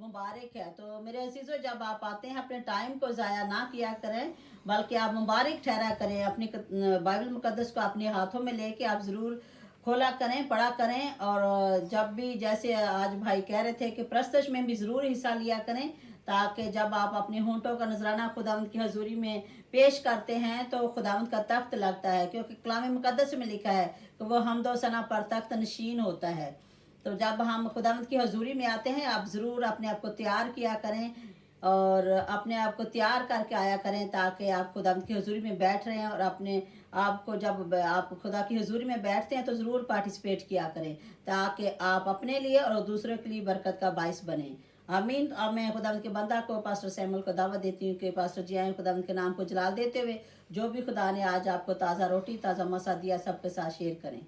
मुबारक है। तो मेरे अजीज़ों, जब आप आते हैं अपने टाइम को ज़ाया ना किया करें, बल्कि आप मुबारक ठहरा करें। अपनी बाइबल मुक़द्दस को अपने हाथों में लेके आप ज़रूर खोला करें, पढ़ा करें। और जब भी, जैसे आज भाई कह रहे थे, कि प्रस्तश में भी ज़रूर हिस्सा लिया करें, ताकि जब आप अपने होंठों का नजराना खुदावंद की हजूरी में पेश करते हैं तो खुदावंद का तख्त लगता है, क्योंकि कलाम मुक़द्दस में लिखा है कि वो हमदो सना पर तख्त नशीन होता है। तो जब हम खुदावंद की हजूरी में आते हैं, आप ज़रूर अपने आप को तैयार किया करें और अपने आप को तैयार करके आया करें, ताकि आप खुदावंद की हजूरी में बैठ रहे हैं। और अपने आप को, जब आप खुदा की हजूरी में बैठते हैं तो ज़रूर पार्टिसिपेट किया करें, ताकि आप अपने लिए और दूसरों के लिए बरकत का बाइस बने। आमीन। अब मैं खुदावंद के बंदा को, पास्टर सैमुअल को दावत देती हूँ कि पास्टर जी आए खुदावंद के नाम को जलाल देते हुए जो भी खुदा ने आज आपको ताज़ा रोटी, ताज़ा मसा दिया, सबके साथ शेयर करें।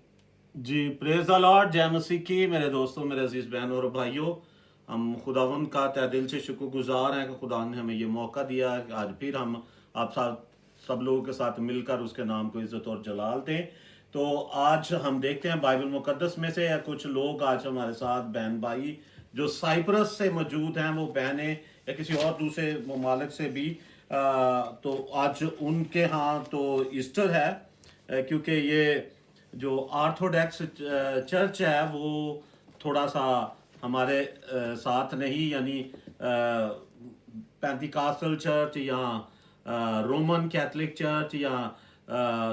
जी, प्रेज द लॉर्ड, जय मसीह की। मेरे दोस्तों, मेरे अजीज बहनों और भाइयों, हम खुदावंद का तहे दिल से शुक्रगुजार हैं कि खुदा ने हमें ये मौका दिया कि आज फिर हम आप सब लोगों के साथ मिलकर उसके नाम को इज्जत और जलाल दें। तो आज हम देखते हैं बाइबल मुकद्दस में से कुछ लोग आज हमारे साथ, बहन भाई जो साइप्रस से मौजूद हैं, वो बहनें या किसी और दूसरे ममालिक से भी, तो आज उनके यहाँ तो ईस्टर है, क्योंकि ये जो ऑर्थोडॉक्स चर्च है वो थोड़ा सा हमारे साथ नहीं, यानी पेंटिकॉस्टल चर्च या रोमन कैथोलिक चर्च या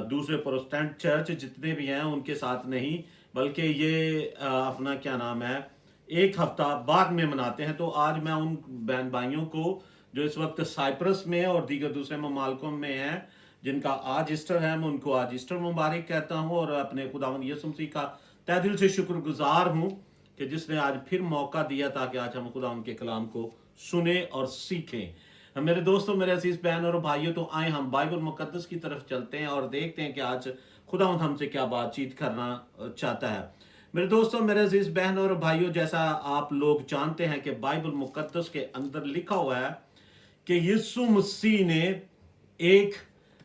दूसरे प्रोटेस्टेंट चर्च जितने भी हैं उनके साथ नहीं, बल्कि ये अपना क्या नाम है, एक हफ्ता बाद में मनाते हैं। तो आज मैं उन बहन भाइयों को जो इस वक्त साइप्रस में और दीगर दूसरे ममालिकों में हैं, जिनका आज ईस्टर है, मैं उनको आज ईस्टर मुबारक कहता हूं और अपने खुदावंद यीशु मसीह का तहे दिल से शुक्रगुजार हूं कि जिसने आज फिर मौका दिया ताकि आज हम खुदावंद के कलाम को सुने और सीखें। मेरे दोस्तों, मेरे अजीज बहन और भाइयों, तो आए हम बाइबल मुकद्दस की तरफ चलते हैं और देखते हैं कि आज खुदावंद हमसे क्या बातचीत करना चाहता है। मेरे दोस्तों, मेरे अजीज बहन और भाइयों, जैसा आप लोग जानते हैं कि बाइबल मुकद्दस के अंदर लिखा हुआ है कि यीशु मसीह ने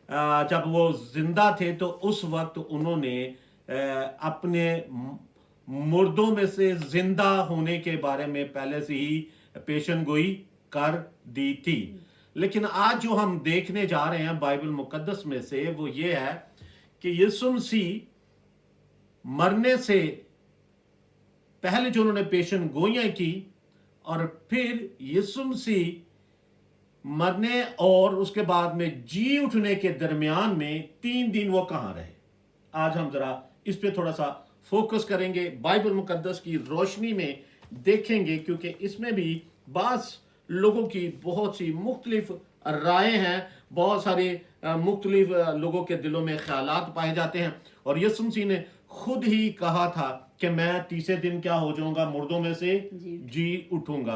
जब वो जिंदा थे तो उस वक्त उन्होंने अपने मुर्दों में से जिंदा होने के बारे में पहले से ही पेशन गोई कर दी थी। लेकिन आज जो हम देखने जा रहे हैं बाइबल मुकद्दस में से, वो ये है कि यीशु मसीह मरने से पहले जो उन्होंने पेशन गोइयां की, और फिर यीशु मसीह मरने और उसके बाद में जी उठने के दरमियान में 3 दिन वो कहां रहे। आज हम जरा इस पे थोड़ा सा फोकस करेंगे, बाइबल मुकद्दस की रोशनी में देखेंगे, क्योंकि इसमें भी बास लोगों की बहुत सी मुख्तलिफ राय हैं, बहुत सारे मुख्तलिफ लोगों के दिलों में ख्यालात पाए जाते हैं। और यीशु मसीह ने खुद ही कहा था कि मैं तीसरे दिन क्या हो जाऊंगा, मुर्दों में से जी उठूंगा।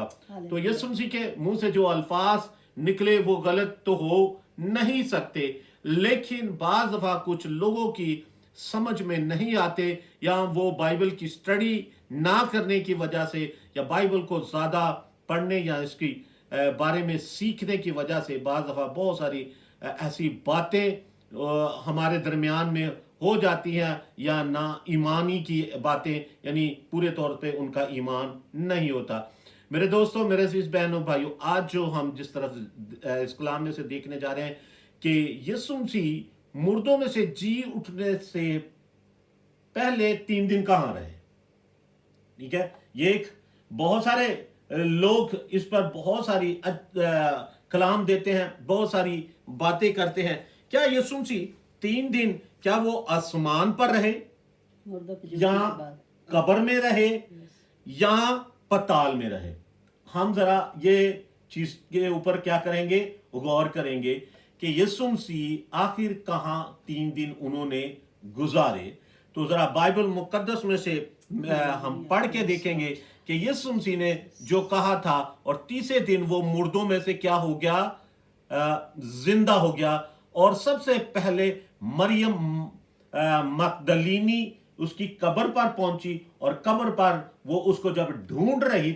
तो यीशु मसीह के मुंह से जो अल्फाज निकले वो गलत तो हो नहीं सकते, लेकिन बाज दफा कुछ लोगों की समझ में नहीं आते, या वो बाइबल की स्टडी ना करने की वजह से, या बाइबल को ज्यादा पढ़ने या इसकी बारे में सीखने की वजह से बाज दफा बहुत सारी ऐसी बातें हमारे दरमियान में हो जाती हैं, या ना ईमानी की बातें, यानी पूरे तौर पे उनका ईमान नहीं होता। मेरे दोस्तों, मेरे इस बहनों भाइयों, आज जो हम जिस तरफ इस कलाम में से देखने जा रहे हैं कि यीशु मसीह मुर्दों में से जी उठने से पहले 3 दिन कहां रहे। ठीक है, ये एक बहुत सारे लोग इस पर बहुत सारी कलाम देते हैं, बहुत सारी बातें करते हैं। क्या यीशु मसीह 3 दिन क्या वो आसमान पर रहे, या कब्र में रहे, या पताल में रहे? हम जरा ये चीज के ऊपर क्या करेंगे, गौर करेंगे कि यीशु मसीह आखिर कहां 3 दिन उन्होंने गुजारे। तो जरा बाइबल मुकद्दस में से हम पढ़ के देखेंगे कि यीशु मसीह ने जो कहा था, और तीसरे दिन वो मुर्दों में से क्या हो गया, जिंदा हो गया। और सबसे पहले मरियम मगदलीनी उसकी कब्र पर पहुंची, और कब्र पर वो उसको जब ढूंढ रही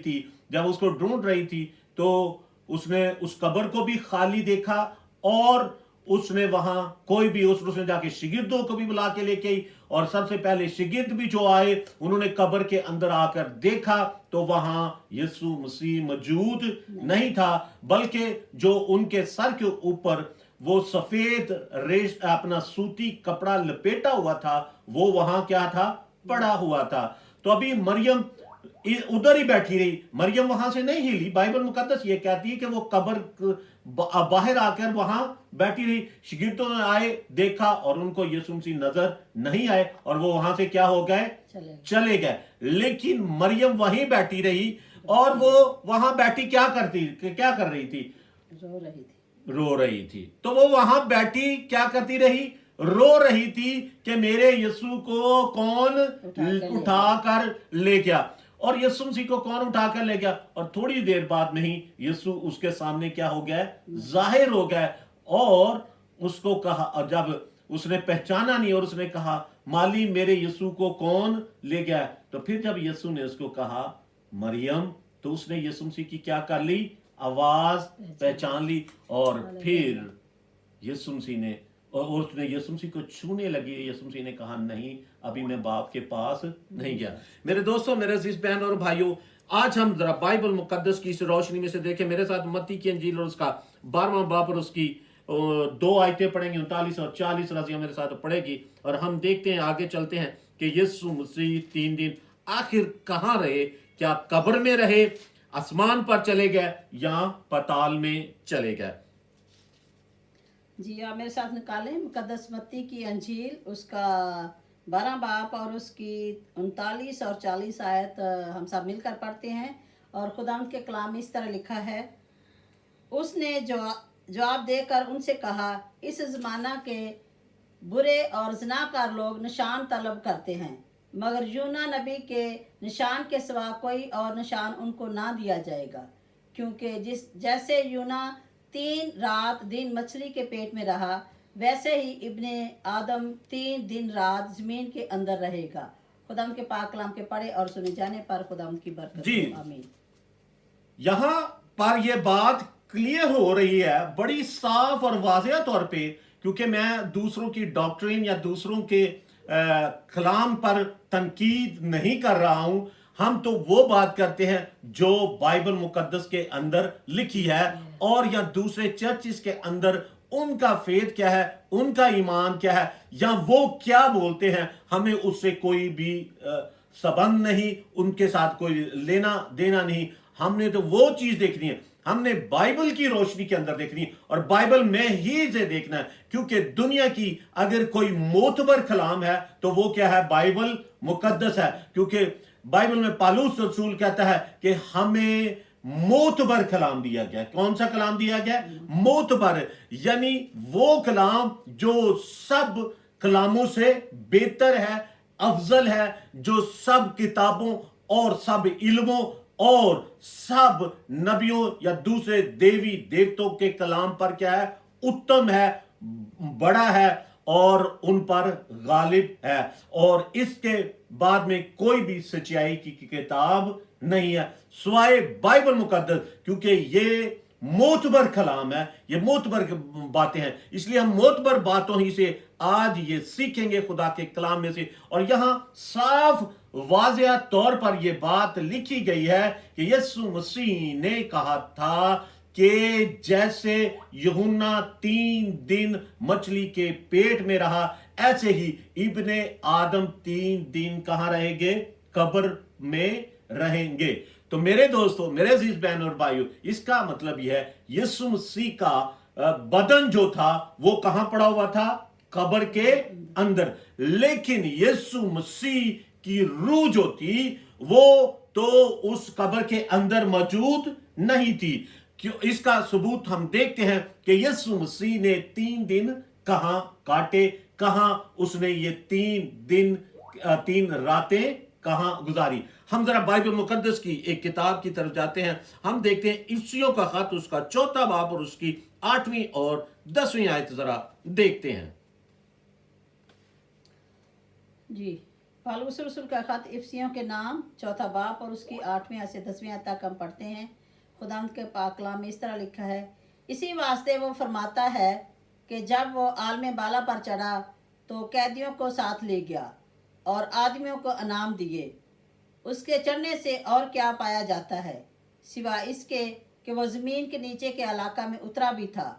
थी तो उसने उस कब्र को भी खाली देखा, और उसने वहां कोई भी उसने जाके शिगिर्दों को भी बुला के लेके आई, और सबसे पहले शिगिर्द भी जो आए उन्होंने कब्र के अंदर आकर देखा तो वहां यीशु मसीह मौजूद नहीं था, बल्कि जो उनके सर के ऊपर वो सफेद रेश अपना सूती कपड़ा लपेटा हुआ था वो वहां क्या था, पड़ा हुआ था। तो अभी मरियम उधर ही बैठी रही, मरियम वहां से नहीं हिली। बाइबल मुकद्दस ये कहती है कि वो कब्र बाहर आकर वहां बैठी रही। शिगिर्दों ने आए, देखा और उनको यीशु मसीह नजर नहीं आए और वो वहां से क्या हो गए, चले गए। लेकिन मरियम वहीं बैठी रही और वो वहां बैठी क्या कर रही थी, रो रही थी। तो वो वहां बैठी क्या करती रही, रो रही थी कि मेरे यीशु को कौन उठाकर ले गया। और यीशु मसीह को कौन उठाकर ले गया, और थोड़ी देर बाद में ही यीशु उसके सामने क्या हो गया, जाहिर हो गया। और उसको कहा, और जब उसने पहचाना नहीं और उसने कहा माली मेरे यीशु को कौन ले गया, तो फिर जब यीशु ने उसको कहा मरियम, तो उसने यीशु मसीह की क्या कर ली, आवाज पहचान ली। और फिर यीशु मसीह ने और उसने यीशु मसीह को छूने लगी। यीशु मसीह ने कहा नहीं, अभी मैं बाप के पास नहीं गया। मेरे दोस्तों, मेरे अजीज बहन और भाइयों, आज हम जरा बाइबल मुकद्दस की इस रोशनी में से देखें। मेरे साथ मत्ती की इंजील और उसका 12वां बाब और उसकी 2 आयतें पढ़ेंगे, 39 और 40 रजिया मेरे साथ पढ़ेगी। और हम देखते हैं, आगे चलते हैं कि यीशु मसीह 3 दिन आखिर कहाँ रहे। क्या कब्र में रहे, आसमान पर चले गए, या पाताल में चले गए। जी आप मेरे साथ निकालें मुकद्दस मत्ती की अंजील उसका 12 बाब और उसकी 39 और 40 आयत हम सब मिलकर पढ़ते हैं। और खुदावंद के कलाम में इस तरह लिखा है, उसने जवाब देकर उनसे कहा, इस ज़माना के बुरे और ज़नाकार लोग निशान तलब करते हैं, मगर यूना नबी के निशान के सिवा कोई और निशान उनको ना दिया जाएगा, क्योंकि जैसे यूना 3 रात दिन मछली के पेट में रहा, वैसे ही इब्ने आदम 3 दिन रात जमीन के अंदर रहेगा। खुदाम के पाक कलाम के पढ़े और सुने जाने पर खुदाम की बरकत जी, आमीन। यहाँ पर यह बात क्लियर हो रही है बड़ी साफ और वाज़ेह तौर पे, क्योंकि मैं दूसरों की डॉक्ट्रिन या दूसरों के कलाम पर तनकीद नहीं कर रहा हूं। हम तो वो बात करते हैं जो बाइबल मुकद्दस के अंदर लिखी है, और या दूसरे चर्चिस के अंदर उनका फेथ क्या है, उनका ईमान क्या है, या वो क्या बोलते हैं, हमें उससे कोई भी संबंध नहीं, उनके साथ कोई लेना देना नहीं। हमने तो वो चीज देखनी है, हमने बाइबल की रोशनी के अंदर देखनी है और बाइबल में ही इसे देखना है। क्योंकि दुनिया की अगर कोई मोतबर कलाम है तो वो क्या है, बाइबल मुकद्दस है। क्योंकि बाइबल में पौलुस रसूल कहता है कि हमें मोतबर कलाम दिया गया। कौन सा कलाम दिया गया? मोतबर, यानी वो कलाम जो सब कलामों से बेहतर है, अफजल है, जो सब किताबों और सब इल्मों और सब नबियों या दूसरे देवी देवताओं के कलाम पर क्या है, उत्तम है, बड़ा है और उन पर गालिब है। और इसके बाद में कोई भी सच्चाई की किताब नहीं है सिवाय बाइबल मुकद्दस, क्योंकि ये मोतबर कलाम है, ये मोतबर बातें हैं। इसलिए हम मोतबर बातों ही से आज ये सीखेंगे खुदा के कलाम में से। और यहां साफ वाज़ेह तौर पर यह बात लिखी गई है कि यीशु मसीह ने कहा था कि जैसे यूहन्ना 3 दिन मछली के पेट में रहा, ऐसे ही इब्ने आदम 3 दिन कहां रहेंगे, कब्र में रहेंगे। तो मेरे दोस्तों, मेरे अजीज बहन और भाइयों, इसका मतलब यह है यीशु मसीह का बदन जो था वो कहां पड़ा हुआ था, कब्र के अंदर। लेकिन यीशु मसीह की रूह जो थी वो तो उस कब्र के अंदर मौजूद नहीं थी। क्यों? इसका सबूत हम देखते हैं कि यीशु मसीह ने 3 दिन कहां काटे, कहां उसने ये 3 दिन 3 रातें कहां गुजारी। हम जरा बाइबल मुकद्दस की एक किताब की तरफ जाते हैं। हम देखते हैं इफ्सियों का खत उसका 4था बाब और उसकी 8वीं और 10वीं आयत जरा देखते हैं। जी, पौलुस रसूल का खत इफ्सियों के नाम 4था बाब और उसकी 8वीं आयत से 10वीं आयत तक हम पढ़ते हैं। खुदावंद के पाक कलाम में इस तरह लिखा है, इसी वास्ते वो फरमाता है, کہ جب وہ عالم بالا پر چڑھا تو قیدیوں کو ساتھ لے گیا اور آدمیوں کو انعام دیے۔ اس کے چڑھنے سے اور کیا پایا جاتا ہے سوائے اس کے کہ وہ زمین کے نیچے کے علاقہ میں اترا بھی تھا،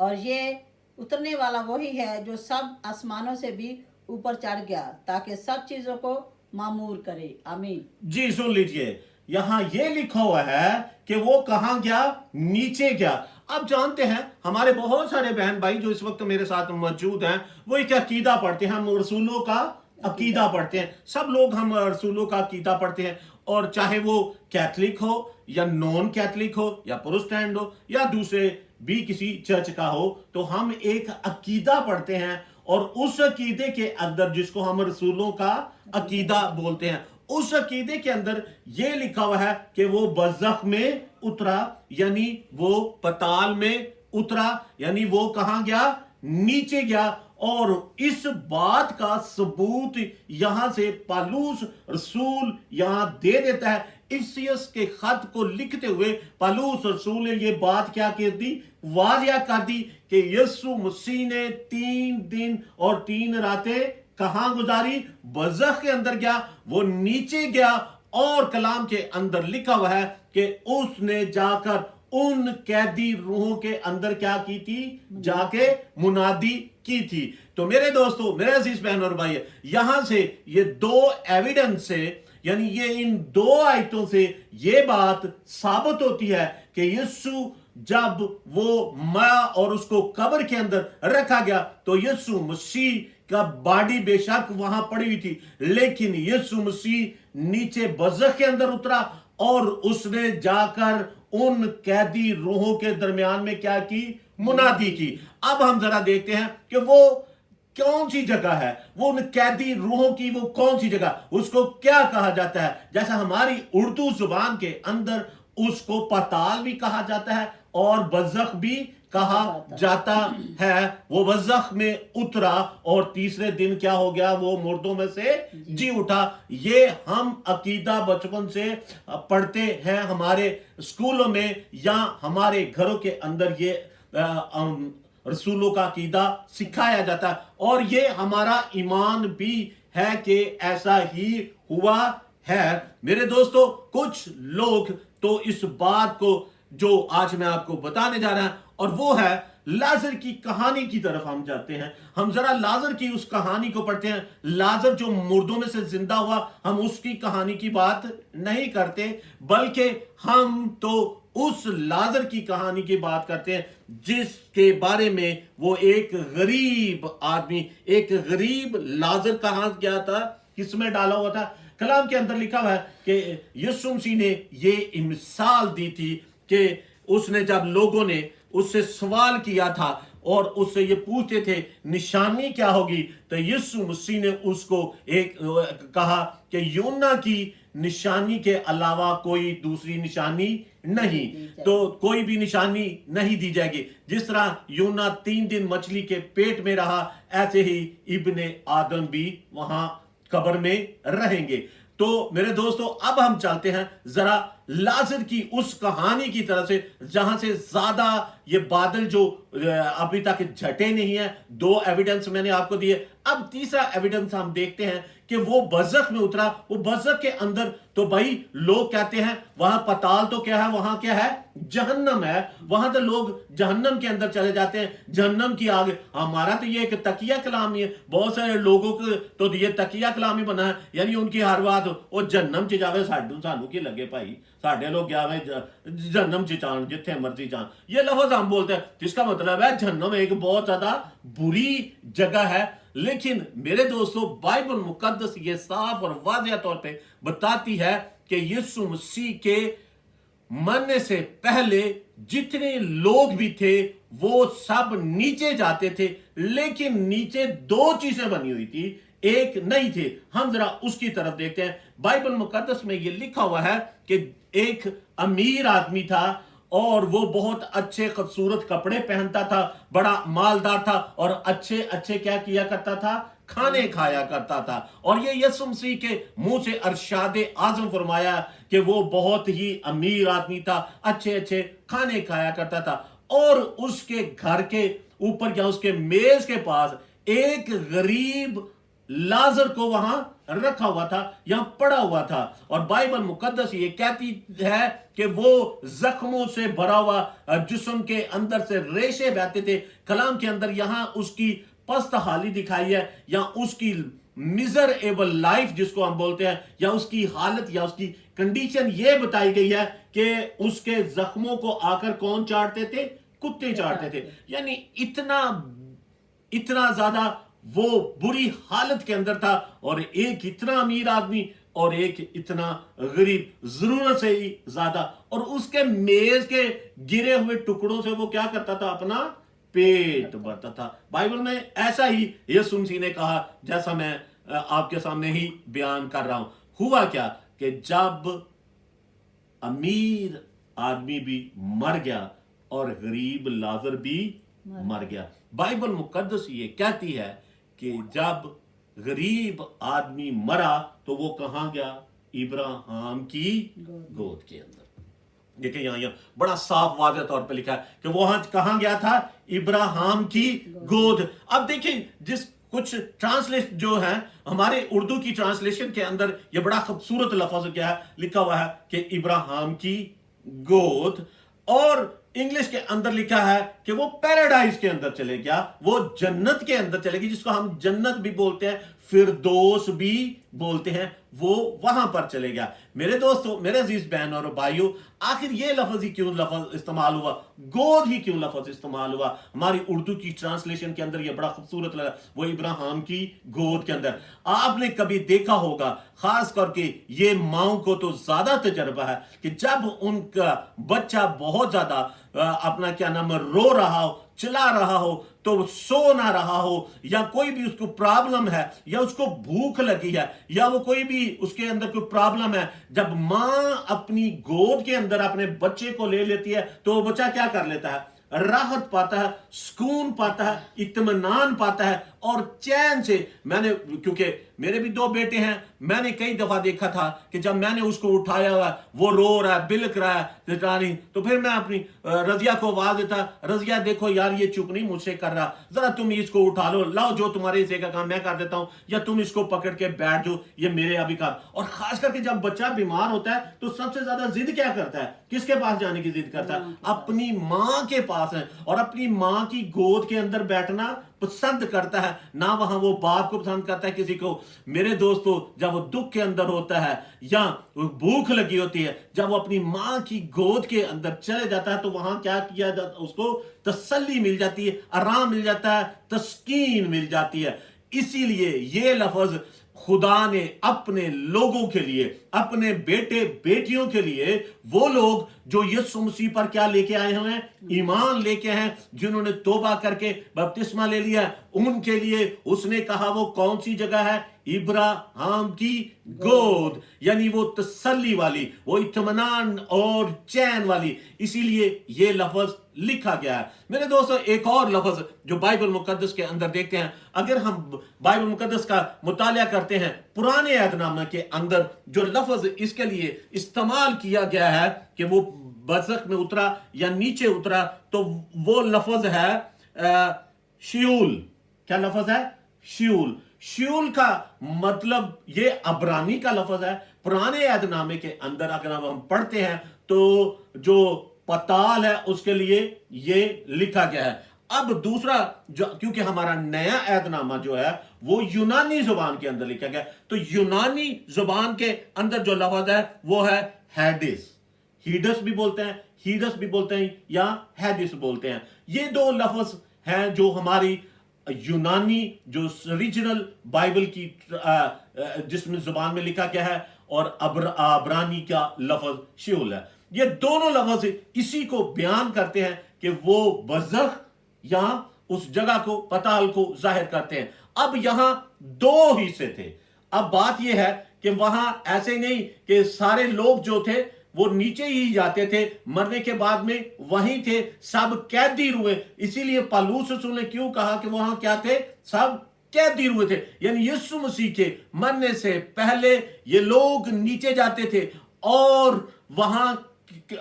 اور یہ اترنے والا وہی ہے جو سب آسمانوں سے بھی اوپر چڑھ گیا تاکہ سب چیزوں کو معمور کرے۔ آمین۔ جی سن لیجئے، یہاں یہ لکھا ہوا ہے کہ وہ کہاں گیا؟ نیچے گیا۔ آپ جانتے ہیں ہمارے بہت سارے بہن بھائی جو اس وقت میرے ساتھ موجود ہیں وہ ایک عقیدہ پڑھتے ہیں، ہم رسولوں کا عقیدہ پڑھتے ہیں۔ سب لوگ ہم رسولوں کا عقیدہ پڑھتے ہیں، اور چاہے وہ کیتھولک ہو یا نون کیتھولک ہو یا پروٹسٹینٹ ہو یا دوسرے بھی کسی چرچ کا ہو، تو ہم ایک عقیدہ پڑھتے ہیں، اور اس عقیدے کے اندر جس کو ہم رسولوں کا عقیدہ بولتے ہیں، اس عقیدے کے اندر یہ لکھا ہوا ہے کہ وہ برزخ میں اترا، یعنی وہ پتال میں اترا، یعنی وہ کہاں گیا؟ نیچے گیا۔ اور اس بات کا ثبوت یہاں سے پالوس رسول یہاں دے دیتا ہے۔ افسیس کے خط کو لکھتے ہوئے پالوس رسول نے یہ بات کیا کر دی؟ واضح کر دی کہ یسوع مسیح نے 3 دن اور 3 راتیں کہاں گزاری؟ برزخ کے اندر گیا، وہ نیچے گیا، اور کلام کے اندر لکھا ہوا ہے کہ اس نے جا کر ان قیدی روحوں کے اندر کیا کی تھی؟ جا کے منادی کی تھی۔ تو میرے دوستو، میرے عزیز بہن اور بھائی، یہاں سے یہ 2 ایویڈنس سے، یعنی یہ ان 2 آیتوں سے یہ بات ثابت ہوتی ہے کہ یسوع جب وہ مرا اور اس کو قبر کے اندر رکھا گیا تو یسوع مسیح کا باڈی بے شک وہاں پڑی ہوئی تھی، لیکن یسوع مسیح نیچے برزخ کے اندر اترا، اور اس نے جا کر ان قیدی روحوں کے درمیان میں کیا کی؟ منادی کی۔ اب ہم ذرا دیکھتے ہیں کہ وہ کون سی جگہ ہے، وہ ان قیدی روحوں کی وہ کون سی جگہ، اس کو کیا کہا جاتا ہے؟ جیسا ہماری اردو زبان کے اندر اس کو پتال بھی کہا جاتا ہے اور برزخ بھی کہا جاتا ہے۔ وہ برزخ میں اترا اور تیسرے دن کیا ہو گیا؟ وہ مردوں میں سے جی اٹھا۔ یہ ہم عقیدہ بچپن سے پڑھتے ہیں ہمارے اسکولوں میں یا ہمارے گھروں کے اندر، یہ رسولوں کا عقیدہ سکھایا جاتا ہے، اور یہ ہمارا ایمان بھی ہے کہ ایسا ہی ہوا ہے۔ میرے دوستو، کچھ لوگ تو اس بات کو جو آج میں آپ کو بتانے جا رہا ہوں، اور وہ ہے لازر کی کہانی کی طرف ہم جاتے ہیں۔ ہم ذرا لازر کی اس کہانی کو پڑھتے ہیں۔ لازر جو مردوں میں سے زندہ ہوا، ہم اس کی کہانی کی بات نہیں کرتے، بلکہ ہم تو اس لازر کی کہانی کی بات کرتے ہیں جس کے بارے میں وہ ایک غریب آدمی، ایک غریب لازر کہاں گیا تھا، کس میں ڈالا ہوا تھا؟ کلام کے اندر لکھا ہوا ہے کہ یسوع مسیح نے یہ مثال دی تھی کہ اس نے جب لوگوں نے اس سے سوال کیا تھا اور اس سے یہ پوچھتے تھے نشانی کیا ہوگی، تو یسوع مسیح نے اس کو ایک کہا کہ یونا کی نشانی کے علاوہ کوئی دوسری نشانی نہیں، تو کوئی بھی نشانی نہیں دی جائے گی۔ جس طرح یونا 3 دن مچھلی کے پیٹ میں رہا، ایسے ہی ابن آدم بھی وہاں قبر میں رہیں گے۔ تو میرے دوستو، اب ہم چلتے ہیں ذرا لازر کی اس کہانی کی طرف سے جہاں سے زیادہ یہ بادل جو ابھی تک جھٹے نہیں ہیں۔ 2 ایویڈنس میں نے آپ کو دیے۔ اب تیسرا ایویڈنس ہم دیکھتے ہیں کہ وہ برزخ میں اترا۔ وہ برزخ کے اندر تو بھائی لوگ کہتے ہیں وہاں پتال تو کیا ہے، وہاں کیا ہے؟ جہنم ہے۔ وہاں تو لوگ جہنم کے اندر چلے جاتے ہیں، جہنم کی آگ۔ ہمارا تو یہ ایک تقیہ کلامی ہے، بہت سارے لوگوں کو تو یہ تقیہ کلامی بنا ہے، یعنی ان کی ہر بات وہ جہنم چ جاوے سانو کی لگے بھائی، ساڈے لوگ جاوے جہنم چ جان، جتھے مرضی جان۔ یہ لفظ ہم بولتے ہیں جس کا مطلب ہے جہنم ایک بہت زیادہ بری جگہ ہے۔ لیکن میرے دوستو، بائبل مقدس یہ صاف اور واضح طور پہ بتاتی ہے کہ یسوع مسیح کے مرنے سے پہلے جتنے لوگ بھی تھے وہ سب نیچے جاتے تھے، لیکن نیچے 2 چیزیں بنی ہوئی تھی، ایک نہیں تھے۔ ہم ذرا اس کی طرف دیکھتے ہیں۔ بائبل مقدس میں یہ لکھا ہوا ہے کہ ایک امیر آدمی تھا اور وہ بہت اچھے خوبصورت کپڑے پہنتا تھا، بڑا مالدار تھا، اور اچھے کیا کیا کرتا تھا؟ کھانے کھایا کرتا تھا۔ اور یہ یسوع مسیح کے منہ سے ارشاد اعظم فرمایا کہ وہ بہت ہی امیر آدمی تھا، اچھے کھانے کھایا کرتا تھا، اور اس کے گھر کے اوپر یا اس کے میز کے پاس ایک غریب لازر کو وہاں رکھا ہوا تھا یا پڑا ہوا تھا، اور بائبل مقدس یہ کہتی ہے کہ وہ زخموں سے بھرا ہوا جسم کے اندر سے ریشے بہتے تھے۔ کلام کے اندر یہاں اس کی پست حالی دکھائی ہے، یا اس کی میزریبل لائف جس کو ہم بولتے ہیں، یا اس کی حالت یا اس کی کنڈیشن یہ بتائی گئی ہے کہ اس کے زخموں کو آ کر کون چاٹتے تھے؟ کتے چاٹتے تھے۔ یعنی اتنا زیادہ وہ بری حالت کے اندر تھا، اور ایک اتنا امیر آدمی اور ایک اتنا غریب، ضرورت سے ہی زیادہ، اور اس کے میز کے گرے ہوئے ٹکڑوں سے وہ کیا کرتا تھا؟ اپنا پیٹ بھرتا تھا۔ بائبل میں ایسا ہی یسوع مسیح نے کہا جیسا میں آپ کے سامنے ہی بیان کر رہا ہوں۔ ہوا کیا کہ جب امیر آدمی بھی مر گیا اور غریب لازر بھی مر گیا، بائبل مقدس یہ کہتی ہے کہ جب غریب آدمی مرا تو وہ کہاں گیا؟ ابراہیم کی گود کے اندر۔ دیکھیں یہاں بڑا صاف واضح طور پہ لکھا ہے کہ وہاں کہاں گیا تھا؟ ابراہیم کی گود۔ اب دیکھیں جس کچھ ٹرانسلیٹ جو ہیں ہمارے اردو کی ٹرانسلیشن کے اندر یہ بڑا خوبصورت لفظ کیا ہے لکھا ہوا ہے کہ ابراہیم کی گود، اور انگلش کے اندر لکھا ہے کہ وہ پیراڈائز کے اندر چلے گیا، وہ جنت کے اندر چلے گی، جس کو ہم جنت بھی بولتے ہیں، فردوس بھی بولتے ہیں، وہ وہاں پر چلے گیا۔ میرے دوستو، میرے عزیز بہن اور بھائیوں، آخر یہ لفظ ہی کیوں لفظ استعمال ہوا؟ گود ہی کیوں لفظ استعمال ہوا؟ ہماری اردو کی ٹرانسلیشن کے اندر یہ بڑا خوبصورت لگا، وہ ابراہیم کی گود کے اندر۔ آپ نے کبھی دیکھا ہوگا، خاص کر کے یہ ماؤں کو تو زیادہ تجربہ ہے، کہ جب ان کا بچہ بہت زیادہ اپنا کیا نام رو رہا ہو، چلا رہا ہو، تو سو نہ رہا ہو، یا کوئی بھی اس کو پرابلم ہے، یا اس کو بھوک لگی ہے، یا وہ کوئی بھی اس کے اندر کوئی پرابلم ہے، جب ماں اپنی گود کے اندر اپنے بچے کو لے لیتی ہے تو وہ بچہ کیا کر لیتا ہے؟ راحت پاتا ہے، سکون پاتا ہے، اطمینان پاتا ہے، اور چین سے۔ کیونکہ میرے بھی 2 بیٹے ہیں، میں نے کئی دفعہ دیکھا تھا کہ جب میں نے اس کو اٹھایا ہوا وہ رو رہا ہے، بلک رہا ہے، تو پھر میں اپنی رضیہ کو آواز دیتا، رضیہ دیکھو یار یہ چپ نہیں مجھ سے کر رہا، ذرا تم اس کو اٹھا لو، لاؤ جو تمہارے حصے کا کام میں کر دیتا ہوں، یا تم اس کو پکڑ کے بیٹھ جاؤ، یہ میرے ابھی کام۔ اور خاص کر کے جب بچہ بیمار ہوتا ہے تو سب سے زیادہ ضد کیا کرتا ہے؟ کس کے پاس جانے کی ضد کرتا ہے؟ اپنی ماں کے پاس ہے، اور اپنی ماں کی گود کے اندر بیٹھنا پسند کرتا ہے، نہ وہاں وہ باپ کو پسند کرتا ہے کسی کو۔ میرے دوستو، جب وہ دکھ کے اندر ہوتا ہے یا بھوک لگی ہوتی ہے، جب وہ اپنی ماں کی گود کے اندر چلے جاتا ہے تو وہاں کیا کیا جاتا ہے؟ اس کو تسلی مل جاتی ہے، آرام مل جاتا ہے، تسکین مل جاتی ہے۔ اسی لیے یہ لفظ خدا نے اپنے لوگوں کے لیے، اپنے بیٹے بیٹیوں کے لیے، وہ لوگ جو یسوع مسیح پر کیا لے کے آئے ہوئے ہیں؟ ایمان لے کے ہیں، جنہوں نے توبہ کر کے بپتسمہ لے لیا، ان کے لیے اس نے کہا وہ کون سی جگہ ہے؟ ابراہیم کی گود، یعنی وہ تسلی والی، وہ اطمینان اور چین والی۔ اسی لیے یہ لفظ لکھا گیا ہے۔ میرے دوستو، ایک اور لفظ جو بائبل مقدس کے اندر دیکھتے ہیں، اگر ہم بائبل مقدس کا مطالعہ کرتے ہیں، پرانے عہد نامہ کے اندر جو لفظ اس کے لیے استعمال کیا گیا ہے کہ وہ برزخ میں اترا یا نیچے اترا، تو وہ لفظ ہے شیول۔ کیا لفظ ہے؟ شیول۔ شیول کا مطلب یہ عبرانی کا لفظ ہے۔ پرانے عہد نامے کے اندر اگر ہم پڑھتے ہیں تو جو پتال ہے اس کے لیے یہ لکھا گیا ہے۔ اب دوسرا کیونکہ ہمارا نیا عہد نامہ جو ہے وہ یونانی زبان کے اندر لکھا گیا، تو یونانی زبان کے اندر جو لفظ ہے وہ ہے ہیڈس۔ ہیڈس بھی بولتے ہیں، ہیڈس بھی بولتے ہیں، یا ہیڈس بولتے ہیں۔ یہ 2 لفظ ہیں جو ہماری یونانی جو ریجنل بائبل کی جس میں زبان میں لکھا گیا ہے، اور عبرانی کا لفظ شیول ہے۔ یہ دونوں لفظ اسی کو بیان کرتے ہیں کہ وہ برزخ یا اس جگہ کو، پتال کو ظاہر کرتے ہیں۔ اب یہاں 2 حصے تھے۔ اب بات یہ ہے کہ وہاں ایسے نہیں کہ سارے لوگ جو تھے وہ نیچے ہی جاتے تھے، مرنے کے بعد میں وہیں تھے، سب قیدی روئے۔ اسی لیے پالوس رسول نے کیوں کہا کہ وہاں کیا تھے؟ سب قیدی روئے تھے، یعنی یسوع مسیح کے مرنے سے پہلے یہ لوگ نیچے جاتے تھے، اور وہاں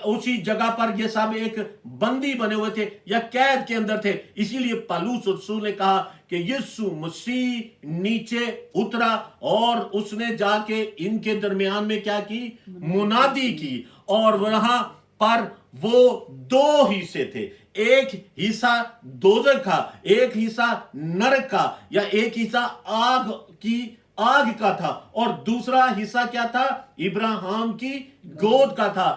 उसी जगह पर ये सब एक बंदी बने हुए थे या कैद के अंदर थे। इसीलिए पौलुस रसूल ने कहा कि यीशु मसीह नीचे उतरा और उसने जाके इनके दरमियान में क्या की, मुनादी की। और वहां पर वो दो हिस्से थे, एक हिस्सा दोजख का, एक हिस्सा नरक का, या एक हिस्सा आग का था, और दूसरा हिस्सा क्या था, इब्राहिम की गोद का था,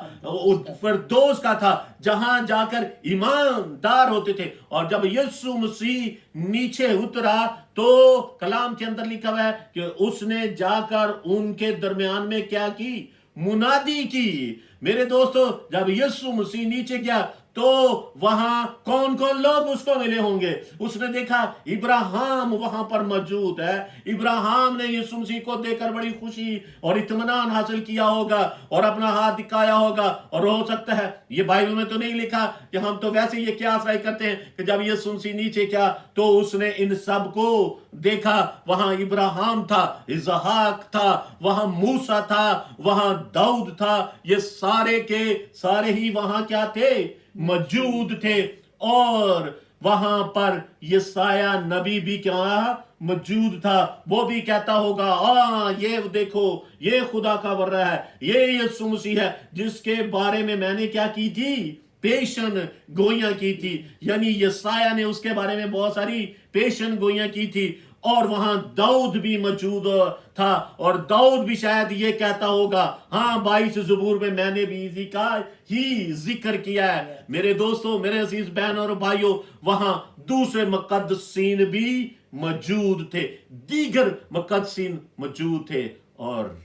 फिरदौस का था, जहां जाकर ईमानदार होते थे। और जब यीशु मसीह नीचे उतरा तो कलाम के अंदर लिखा हुआ है कि उसने जाकर उनके दरमियान में क्या की, मुनादी की। मेरे दोस्तों, जब यीशु मसीह नीचे गया तो वहां कौन कौन लोग उसको मिले होंगे? उसने देखा इब्राहिम वहां पर मौजूद है। इब्राहिम ने यीशु मसीह को देखकर बड़ी खुशी और इत्मीनान हासिल किया होगा और अपना हाथ दिखाया होगा। और हो सकता है, ये बाइबल में तो नहीं लिखा कि हम तो वैसे ये क्या आश्रय करते हैं कि जब यीशु मसीह नीचे गया तो उसने इन सब को देखा। वहां इब्राहिम था, इसहाक था, वहां मूसा था, वहां दाऊद था, ये सारे के सारे ही वहां क्या थे, मौजूद थे। और वहां पर यशाया नबी भी क्या मौजूद था। वो भी कहता होगा, ये देखो, ये खुदा का वर्रा है, ये यीशु मसीह है जिसके बारे में मैंने क्या की थी, पेशन गोइयां की थी। यानी यशाया ने उसके बारे में बहुत सारी पेशन गोइयां की थी। और वहां दाऊद भी मौजूद था, और दाऊद भी शायद ये कहता होगा, हाँ 22 ज़बूर में मैंने भी इसी का ही जिक्र किया है। मेरे दोस्तों, मेरे अजीज बहन और भाइयों, वहां दूसरे मुकद्दसीन भी मौजूद थे, दीगर मुकद्दसीन मौजूद थे। और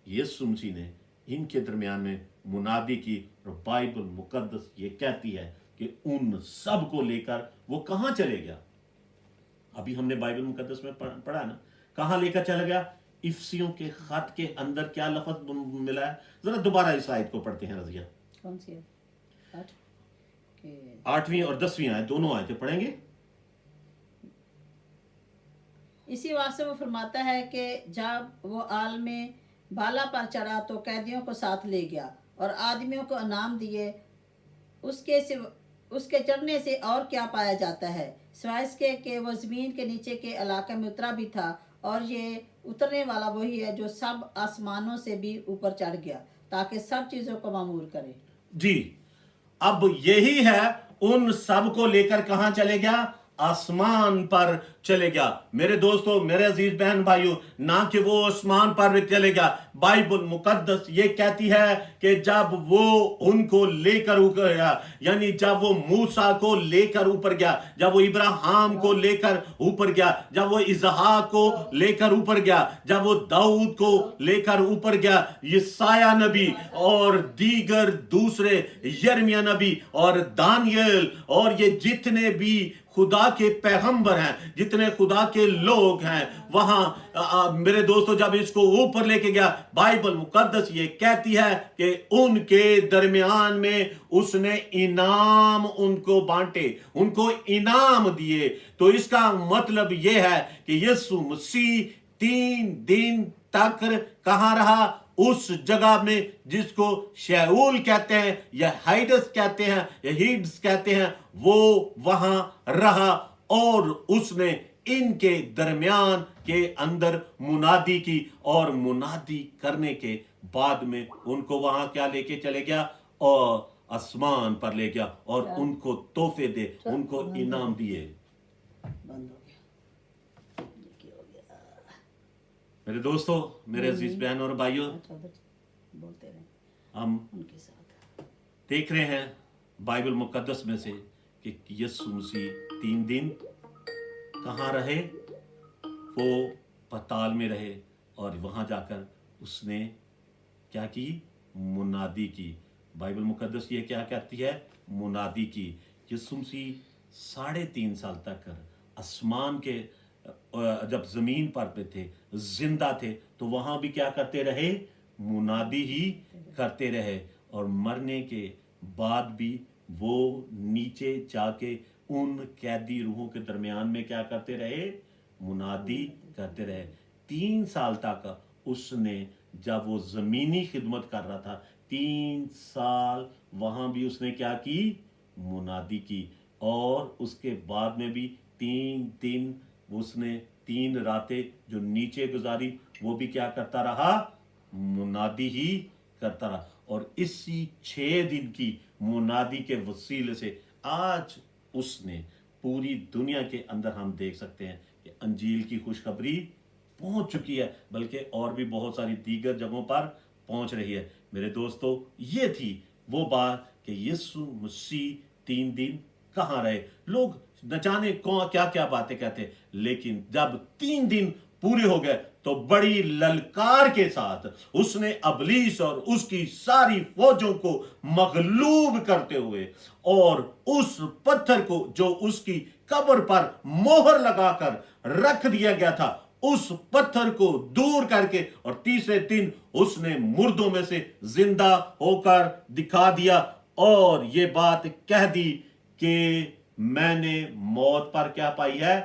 यीशु मसीह ने इनके दरमियान में मुनादी की। और बाइबल मुकद्दस ये कहती है कि उन सब को लेकर वो कहां चले गया। अभी हमने बाइबल मुकद्दस में पढ़ा ना, कहां लेकर चला गया, इफसियों के खत के अंदर क्या लफ्ज मिला है। जरा दोबारा इस आयत को पढ़ते हैं रजिया। कौन सी है? 8वीं और 10वीं आयत, दोनों आयतें पढ़ेंगे। इसी वास्ते वो फरमाता है कि जब वो आल में बाला पर चढ़ा तो कैदियों को साथ ले गया और आदमियों को इनाम दिए। उसके चढ़ने से और क्या पाया जाता है, सिवाय इसके कि वो ज़मीन के नीचे के इलाके में उतरा भी था। और ये उतरने वाला वही है जो सब आसमानों से भी ऊपर चढ़ गया ताकि सब चीज़ों को मामूर करे। जी, अब यही है, उन सब को लेकर कहां चले गया, आसमान पर चले गया। मेरे दोस्तों, मेरे अजीज बहन भाइयों, ना कि वो आसमान पर चले गया, बाइबल मुकद्दस ये कहती है कि जब वो उनको लेकर ऊपर गया, यानी जब वो मूसा को लेकर ऊपर गया, जब वो इब्राहिम को लेकर ऊपर गया, जब वो इसहाक को लेकर ऊपर गया, जब वो दाऊद को लेकर ऊपर गया, यशाया नबी और दीगर दूसरे यिर्मयाह नबी और दानियल और ये जितने भी खुदा के पैगंबर हैं, जितने खुदा के लोग हैं, वहां मेरे दोस्तों जब इसको ऊपर लेके गया, बाइबल मुकद्दस ये कहती है कि उनके दरमियान में उसने इनाम उनको बांटे, उनको इनाम दिए। तो इसका मतलब ये है कि यीशु मसीह 3 दिन तक कहां रहा, उस जगह में जिसको शेऊल कहते हैं या हाइडस कहते हैं या हीड्स कहते हैं, वो वहां रहा। और उसने इनके दरमियान के अंदर मुनादी की, और मुनादी करने के बाद में उनको वहां क्या लेके चले गया, और आसमान पर ले गया और उनको तोहफे दे, उनको इनाम दिए। बंद हो गया। मेरे दोस्तों, मेरे अजीज बहन और भाइयों, बोलते रहे हम उनके साथ। देख रहे हैं बाइबल मुकद्दस में से कि यीशु मसीह 3 दिन कहाँ रहे, वो पताल में रहे, और वहां जाकर उसने क्या की, मुनादी की। बाइबल मुकद्दस ये क्या कहती है, मुनादी की। यीशु मसीह 3.5 साल तक आसमान के जब जमीन पर पे थे, जिंदा थे, तो वहां भी क्या करते रहे, मुनादी ही करते रहे। और मरने के बाद भी वो नीचे जाके उन कैदी रूहों के दरमियान में क्या करते रहे, मुनादी करते रहे। 3 साल तक उसने, जब वो जमीनी खिदमत कर रहा था, 3 साल वहां भी उसने क्या की, मुनादी की, और उसके बाद में भी 3 दिन उसने 3 रातें जो नीचे गुजारी वो भी क्या करता रहा, मुनादी ही करता रहा। और इसी 6 दिन की मुनादी के वसीले से आज उसने पूरी दुनिया के अंदर हम देख सकते हैं कि अंजील की खुशखबरी पहुंच चुकी है, बल्कि और भी बहुत सारी दीगर जगहों पर पहुंच रही है। मेरे दोस्तों, ये थी वो बात कि यीशु मसीह 3 दिन कहाँ रहे। लोग न जाने कौन क्या क्या बातें कहते, लेकिन जब 3 दिन पूरे हो गए तो बड़ी ललकार के साथ उसने अबलीस और उसकी सारी फौजों को मगलूब करते हुए, और उस पत्थर को जो उसकी कब्र पर मोहर लगाकर रख दिया गया था, उस पत्थर को दूर करके, और तीसरे दिन उसने मुर्दों में से जिंदा होकर दिखा दिया, और ये बात कह दी कि मैंने मौत पर क्या पाई है,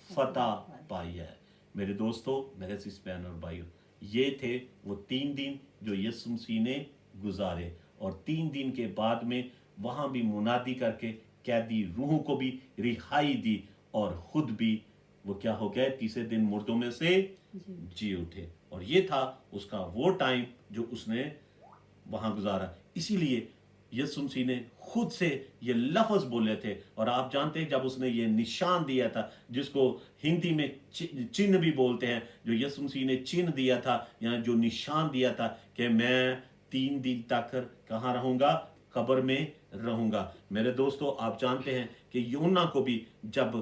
फतह पाई है। मेरे दोस्तों, मेरे सिस बहन और भाइयों, ये थे वो 3 दिन जो यीशु मसीह ने गुजारे, और 3 दिन के बाद में वहां भी मुनादी करके कैदी रूहों को भी रिहाई दी, और खुद भी वो क्या हो गए, तीसरे दिन मुर्दों में से जी उठे। और ये था उसका वो टाइम जो उसने वहां गुजारा। इसीलिए यीशु मसीह ने खुद से ये लफ्ज बोले थे, और आप जानते हैं जब उसने ये निशान दिया था, जिसको हिंदी में चिन्ह भी बोलते हैं, जो यीशु मसीह ने चिन्ह दिया था या जो निशान दिया था कि मैं 3 दिन तक कहाँ रहूंगा, कब्र में रहूंगा। मेरे दोस्तों, आप जानते हैं कि यूना को भी जब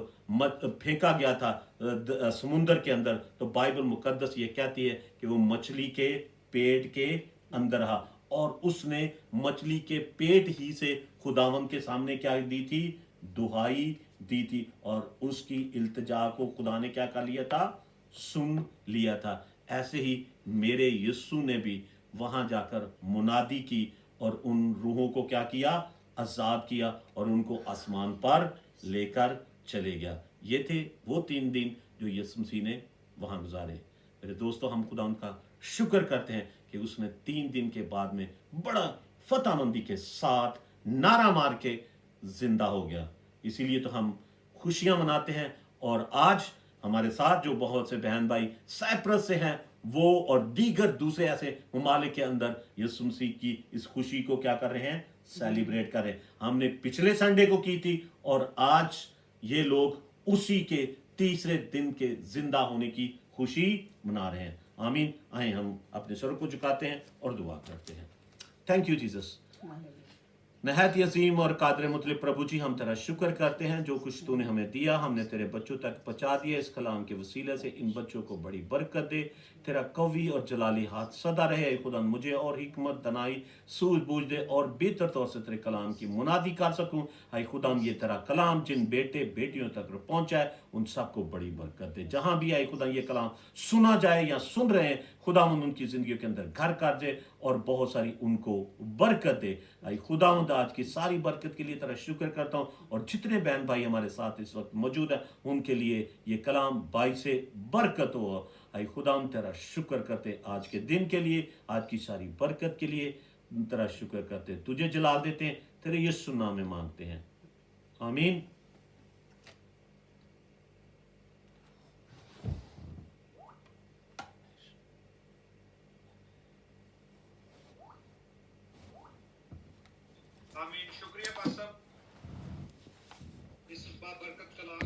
फेंका गया था समुंदर के अंदर, तो बाइबल मुकद्दस ये कहती है कि वो मछली के पेट के अंदर रहा, और उसने मछली के पेट ही से खुदावन के सामने क्या दी थी, दुहाई दी थी, और उसकी इल्तिजा को खुदा ने क्या कर लिया था, सुन लिया था। ऐसे ही मेरे यीशु ने भी वहां जाकर मुनादी की, और उन रूहों को क्या किया, आजाद किया, और उनको आसमान पर लेकर चले गया। ये थे वो 3 दिन जो यीशु मसीह ने वहां गुजारे। मेरे दोस्तों, हम खुदा उनका शुक्र करते हैं कि उसने 3 दिन के बाद में बड़ा फतहमंदी के साथ नारा मार के जिंदा हो गया। इसीलिए तो हम खुशियां मनाते हैं। और आज हमारे साथ जो बहुत से बहन भाई साइप्रस से हैं, वो और दीगर दूसरे ऐसे ममालिक के अंदर यीशु मसीह की इस खुशी को क्या कर रहे हैं, सेलिब्रेट कर रहे हैं। हमने पिछले संडे को की थी, और आज ये लोग उसी के तीसरे दिन के जिंदा होने की खुशी मना रहे हैं। आमीन। आए हम अपने सर को झुकाते हैं और दुआ करते हैं। Thank you Jesus. नहायत अजीम और कादर मुतलिब प्रभु जी, हम तेरा शुक्र करते हैं जो कुछ तूने हमें दिया, हमने तेरे बच्चों तक पहुंचा दिया। इस कलाम के वसीले से इन बच्चों को बड़ी बरकत दे। तेरा कवी और जलाली हाथ सदा रहे। खुदा मुझे और हिकमत, दनाई, सूझबूझ दे, और बेहतर तौर से तेरे कलाम की मुनादी कर सकूं। हाय खुदा, ये तेरा कलाम जिन बेटे बेटियों तक पहुंचा है, उन सबको बड़ी बरकत दे। जहां भी आए खुदा ये कलाम सुना जाए या सुन रहे हैं, खुदा उनकी जिंदगी के अंदर घर कर दे, और बहुत सारी उनको बरकत दे। आई खुदा आज की सारी बरकत के लिए तेरा शुक्र करता हूँ, और जितने बहन भाई हमारे साथ इस वक्त मौजूद है, उनके लिए ये कलाम बाई से बरकत हो। आई खुदा तेरा शुक्र करते आज के दिन के लिए, आज की सारी बरकत के लिए तेरा शुक्र करते, तुझे जलाल देते हैं, तेरे यीशु नाम में मांगते हैं, आमीन। आमीन। शुक्रिया पास्टर, इस बरकत कलाम